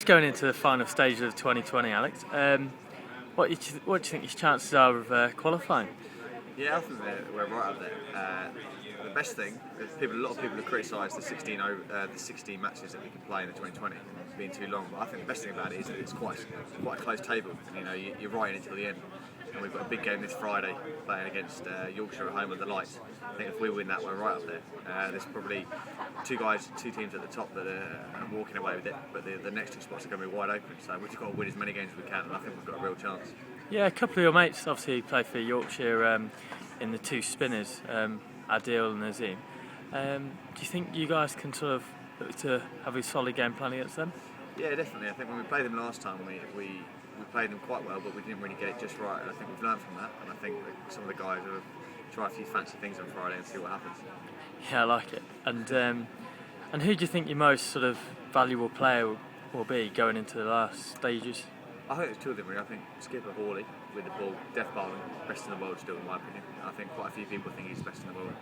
going into the final stage of 2020, Alex. What do you think your chances are of qualifying? Yeah, I think we're right up there. The best thing is a lot of people have criticised the 16 matches that we can play in the 2020 being too long. But I think the best thing about it is that it's quite a close table. And, you're right until the end. And we've got a big game this Friday playing against Yorkshire at home with the Lights. I think if we win that, we're right up there. There's probably two teams at the top that are walking away with it, but the next two spots are going to be wide open. So we've just got to win as many games as we can, and I think we've got a real chance. Yeah, a couple of your mates obviously play for Yorkshire in the two spinners, Adil and Azim. Do you think you guys can sort of look to have a solid game plan against them? Yeah, definitely. I think when we played them last time, we played them quite well, but we didn't really get it just right. And I think we've learned from that, and I think that some of the guys will try a few fancy things on Friday and see what happens. Yeah, I like it. And who do you think your most sort of valuable player will be going into the last stages? I think it's two of them really. I think Skipper Hawley with the ball, Death Bowling, best in the world still in my opinion. I think quite a few people think he's best in the world.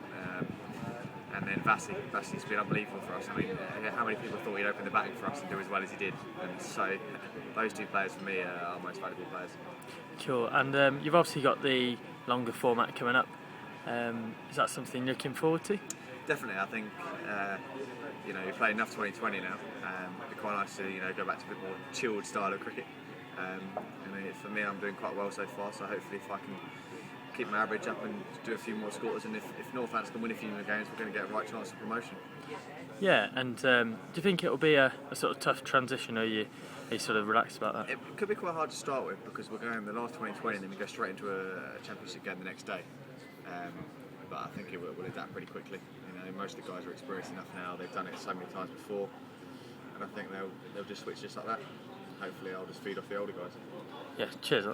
And then Vassie's been unbelievable for us. I mean, how many people thought he'd open the batting for us and do as well as he did? And so those two players for me are our most valuable players. Cool. And you've obviously got the longer format coming up. Is that something you're looking forward to? Definitely. I think you've played enough 2020 now. It'd be quite nice to go back to a bit more chilled style of cricket. For me, I'm doing quite well so far. So hopefully, if I can keep my average up and do a few more scores, and if Northants can win a few more games, we're going to get a right chance of promotion. Yeah, and do you think it will be a sort of tough transition, or are you sort of relaxed about that? It could be quite hard to start with because we're going the last 2020 and then we go straight into a championship game the next day. But I think we'll adapt pretty quickly. Most of the guys are experienced enough now; they've done it so many times before, and I think they'll just switch just like that. Hopefully, I'll just feed off the older guys. Yeah, cheers.